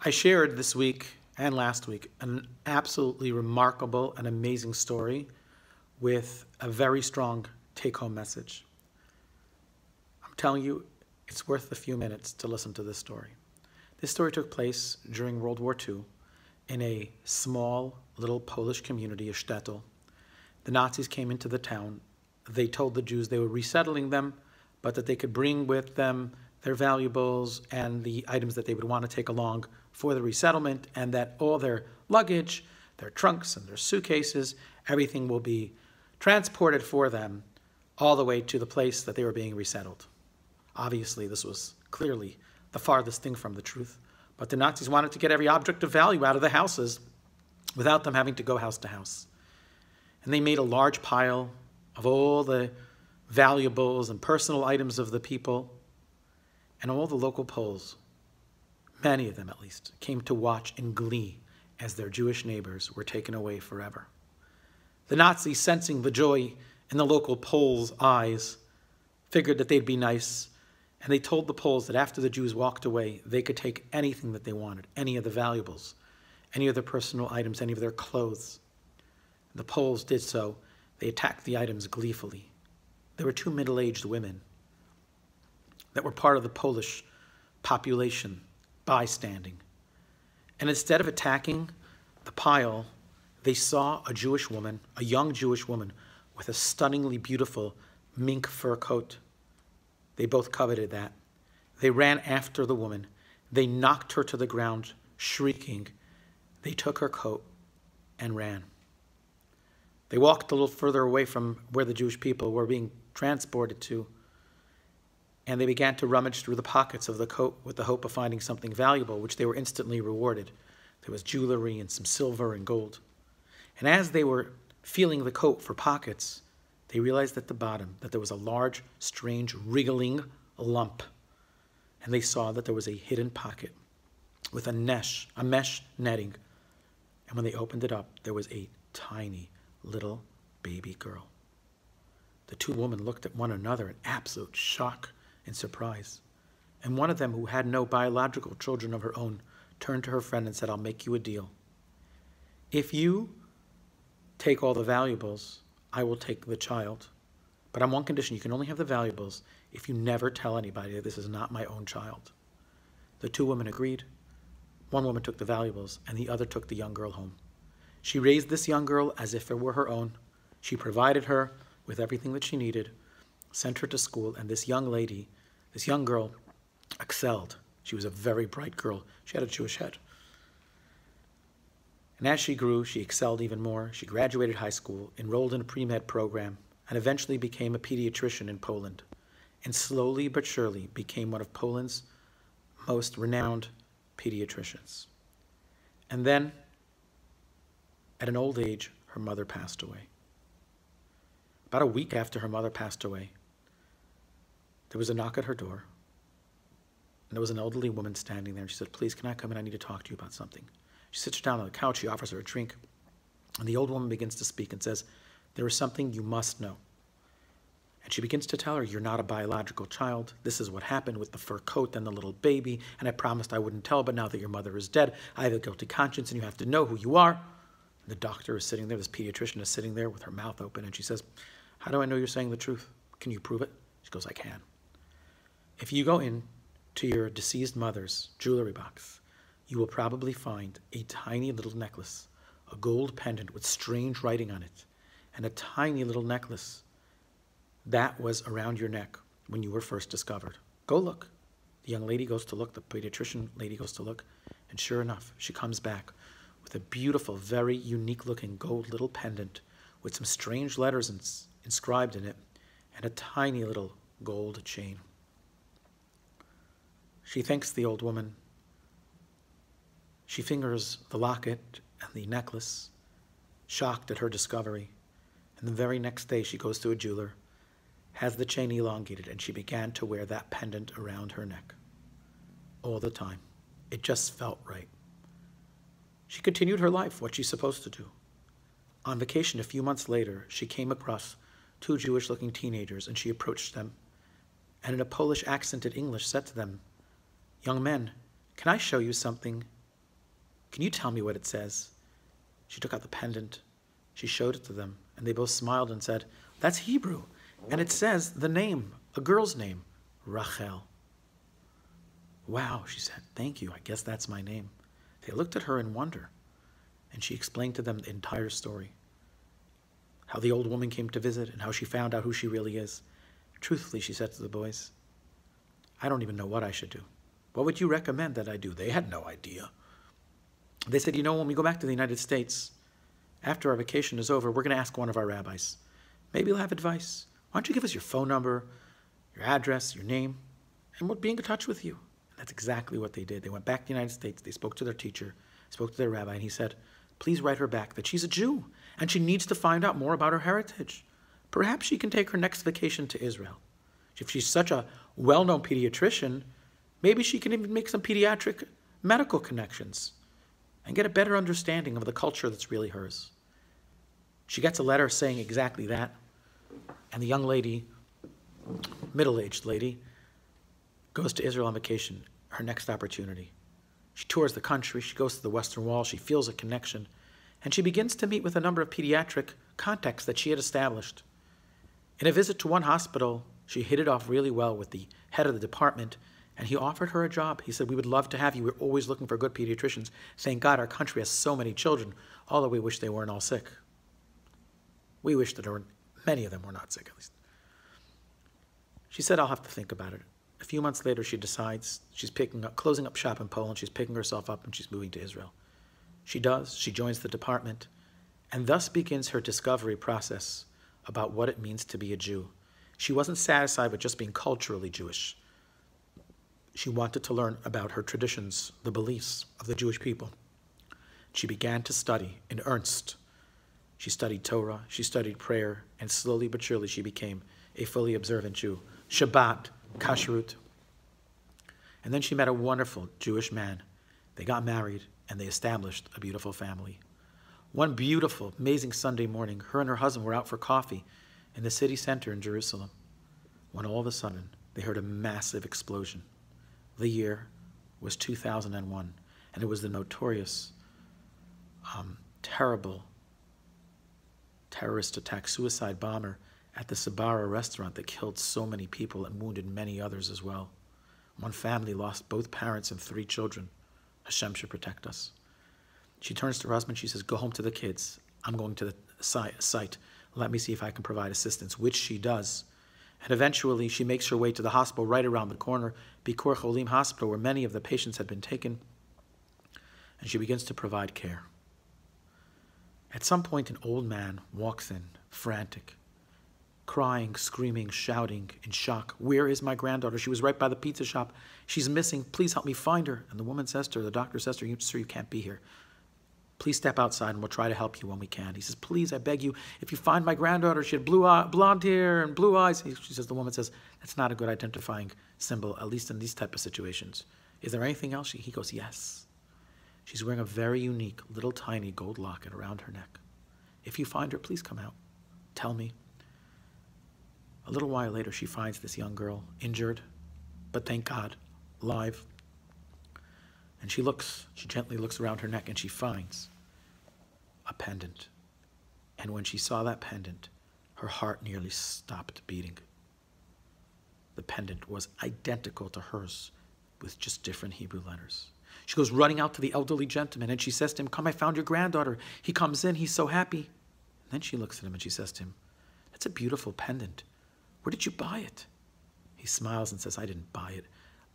I shared this week and last week an absolutely remarkable and amazing story with a very strong take-home message. I'm telling you, it's worth a few minutes to listen to this story. This story took place during World War II in a small little Polish community, a shtetl. The Nazis came into the town. They told the Jews they were resettling them, but that they could bring with them their valuables and the items that they would want to take along for the resettlement, and that all their luggage, their trunks and their suitcases, everything will be transported for them all the way to the place that they were being resettled. Obviously, this was clearly the farthest thing from the truth, but the Nazis wanted to get every object of value out of the houses without them having to go house to house. And they made a large pile of all the valuables and personal items of the people, and all the local Poles, many of them at least, came to watch in glee as their Jewish neighbors were taken away forever. The Nazis, sensing the joy in the local Poles' eyes, figured that they'd be nice, and they told the Poles that after the Jews walked away, they could take anything that they wanted, any of the valuables, any of their personal items, any of their clothes. The Poles did so. They attacked the items gleefully. There were two middle-aged women that were part of the Polish population bystanding. And instead of attacking the pile, they saw a Jewish woman, a young Jewish woman, with a stunningly beautiful mink fur coat. They both coveted that. They ran after the woman. They knocked her to the ground, shrieking. They took her coat and ran. They walked a little further away from where the Jewish people were being transported to, and they began to rummage through the pockets of the coat with the hope of finding something valuable, which they were instantly rewarded. There was jewelry and some silver and gold. And as they were feeling the coat for pockets, they realized at the bottom that there was a large, strange, wriggling lump. And they saw that there was a hidden pocket with a mesh netting. And when they opened it up, there was a tiny little baby girl. The two women looked at one another in absolute shock and surprise. And one of them, who had no biological children of her own, turned to her friend and said, "I'll make you a deal. If you take all the valuables, I will take the child. But on one condition, you can only have the valuables if you never tell anybody that this is not my own child." The two women agreed. One woman took the valuables, and the other took the young girl home. She raised this young girl as if it were her own. She provided her with everything that she needed, sent her to school, and this young girl, excelled. She was a very bright girl. She had a Jewish head. And as she grew, she excelled even more. She graduated high school, enrolled in a pre-med program, and eventually became a pediatrician in Poland, and slowly but surely became one of Poland's most renowned pediatricians. And then, at an old age, her mother passed away. About a week after her mother passed away, there was a knock at her door, and there was an elderly woman standing there, and she said, "Please, can I come in? I need to talk to you about something." She sits her down on the couch, she offers her a drink, and the old woman begins to speak and says, "There is something you must know." And she begins to tell her, "You're not a biological child. This is what happened with the fur coat and the little baby, and I promised I wouldn't tell, but now that your mother is dead, I have a guilty conscience, and you have to know who you are." And the doctor is sitting there, this pediatrician is sitting there with her mouth open, and she says, "How do I know you're saying the truth? Can you prove it?" She goes, "I can. If you go in to your deceased mother's jewelry box, you will probably find a tiny little necklace, a gold pendant with strange writing on it, and a tiny little necklace that was around your neck when you were first discovered. Go look." The young lady goes to look, the pediatrician lady goes to look, and sure enough, she comes back with a beautiful, very unique-looking gold little pendant with some strange letters inscribed in it, and a tiny little gold chain. She thanks the old woman. She fingers the locket and the necklace, shocked at her discovery. And the very next day, she goes to a jeweler, has the chain elongated, and she began to wear that pendant around her neck all the time. It just felt right. She continued her life, what she's supposed to do. On vacation a few months later, she came across two Jewish-looking teenagers, and she approached them, and in a Polish accented English said to them, "Young men, can I show you something Can you tell me what it says? She took out the pendant. She showed it to them, and they both smiled and said, that's Hebrew. And it says the name, a girl's name, Rachel. Wow, she said, thank you. I guess that's my name. They looked at her in wonder, and she explained to them the entire story. How the old woman came to visit and how she found out who she really is. Truthfully, she said to the boys, I don't even know what I should do. What would you recommend that I do? They had no idea. They said, when we go back to the United States, after our vacation is over, we're going to ask one of our rabbis. Maybe he'll have advice. Why don't you give us your phone number, your address, your name, and we'll be in touch with you. And that's exactly what they did. They went back to the United States. They spoke to their teacher, spoke to their rabbi, and he said, please write her back that she's a Jew and she needs to find out more about her heritage. Perhaps she can take her next vacation to Israel. If she's such a well-known pediatrician, maybe she can even make some pediatric medical connections and get a better understanding of the culture that's really hers. She gets a letter saying exactly that, and the young lady, middle-aged lady, goes to Israel on vacation, her next opportunity. She tours the country, she goes to the Western Wall, she feels a connection, and she begins to meet with a number of pediatric contacts that she had established. In a visit to one hospital, she hit it off really well with the head of the department, and he offered her a job. He said, we would love to have you. We're always looking for good pediatricians. Thank God our country has so many children, although we wish they weren't all sick. We wish that many of them were not sick, at least. She said, I'll have to think about it. A few months later, she decides she's closing up shop in Poland. She's picking herself up and she's moving to Israel. She does. She joins the department, and thus begins her discovery process about what it means to be a Jew. She wasn't satisfied with just being culturally Jewish. She wanted to learn about her traditions, the beliefs of the Jewish people. She began to study in earnest. She studied Torah, she studied prayer, and slowly but surely she became a fully observant Jew. Shabbat, kashrut. And then she met a wonderful Jewish man. They got married, and they established a beautiful family. One beautiful, amazing Sunday morning, her and her husband were out for coffee in the city center in Jerusalem, when all of a sudden they heard a massive explosion. The year was 2001, and it was the notorious, terrible terrorist attack, suicide bomber at the Sabara restaurant that killed so many people and wounded many others as well. One family lost both parents and 3 children. Hashem should protect us. She turns to her husband. She says, go home to the kids. I'm going to the site. Let me see if I can provide assistance, which she does. And eventually she makes her way to the hospital right around the corner, Bikur Cholim Hospital, where many of the patients had been taken. And she begins to provide care. At some point, an old man walks in, frantic, crying, screaming, shouting, in shock. Where is my granddaughter? She was right by the pizza shop. She's missing. Please help me find her. And the woman says to her, the doctor says to her, sir, you can't be here. Please step outside and we'll try to help you when we can. He says, please, I beg you, if you find my granddaughter, she had blonde hair and blue eyes. The woman says, that's not a good identifying symbol, at least in these type of situations. Is there anything else? He goes, yes. She's wearing a very unique, little tiny gold locket around her neck. If you find her, please come out. Tell me. A little while later, she finds this young girl, injured, but thank God, alive. And she gently looks around her neck, and she finds a pendant. And when she saw that pendant, her heart nearly stopped beating. The pendant was identical to hers, with just different Hebrew letters. She goes running out to the elderly gentleman, and she says to him, come, I found your granddaughter. He comes in, he's so happy. And then she looks at him, and she says to him, that's a beautiful pendant. Where did you buy it? He smiles and says, I didn't buy it.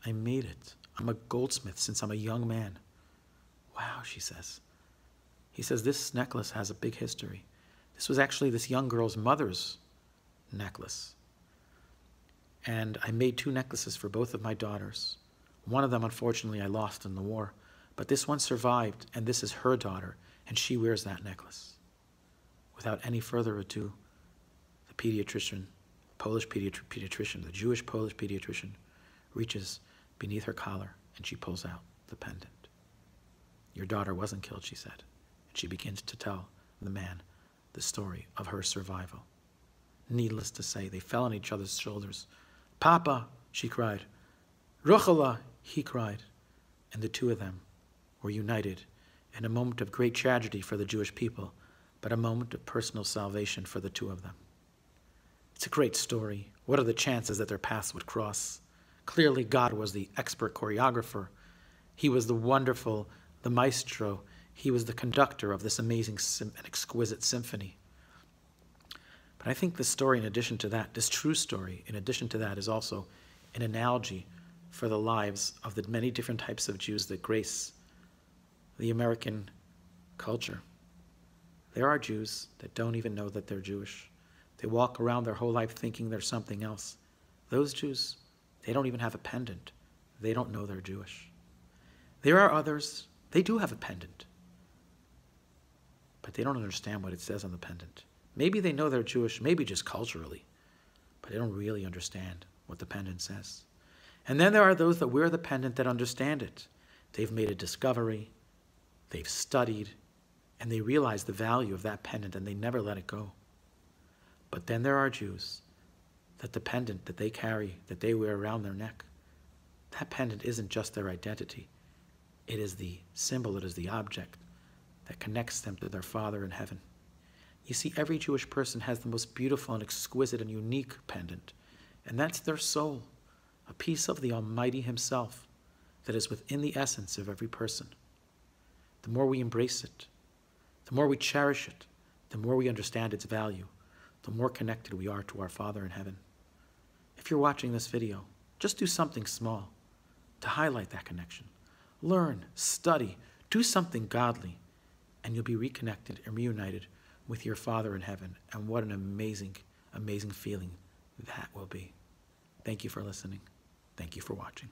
I made it. I'm a goldsmith since I'm a young man. Wow, she says. He says, this necklace has a big history. This was actually this young girl's mother's necklace. And I made 2 necklaces for both of my daughters. One of them, unfortunately, I lost in the war. But this one survived, and this is her daughter, and she wears that necklace. Without any further ado, the pediatrician, Polish pediatrician, the Jewish Polish pediatrician, reaches beneath her collar, and she pulls out the pendant. Your daughter wasn't killed, she said. And she begins to tell the man the story of her survival. Needless to say, they fell on each other's shoulders. Papa, she cried. Ruchala, he cried. And the 2 of them were united in a moment of great tragedy for the Jewish people, but a moment of personal salvation for the two of them. It's a great story. What are the chances that their paths would cross? Clearly, God was the expert choreographer. He was the maestro. He was the conductor of this amazing and exquisite symphony. But I think the story, in addition to that, this true story, in addition to that, is also an analogy for the lives of the many different types of Jews that grace the American culture. There are Jews that don't even know that they're Jewish. They walk around their whole life thinking they're something else. Those Jews, they don't even have a pendant. They don't know they're Jewish. There are others, they do have a pendant, but they don't understand what it says on the pendant. Maybe they know they're Jewish, maybe just culturally, but they don't really understand what the pendant says. And then there are those that wear the pendant that understand it. They've made a discovery, they've studied, and they realize the value of that pendant and they never let it go. But then there are Jews that the pendant that they carry, that they wear around their neck, that pendant isn't just their identity. It is the symbol, it is the object that connects them to their Father in heaven. You see, every Jewish person has the most beautiful and exquisite and unique pendant, and that's their soul, a piece of the Almighty Himself that is within the essence of every person. The more we embrace it, the more we cherish it, the more we understand its value, the more connected we are to our Father in heaven. If you're watching this video, just do something small to highlight that connection. Learn, study, do something godly, and you'll be reconnected and reunited with your Father in heaven. And what an amazing, amazing feeling that will be. Thank you for listening. Thank you for watching.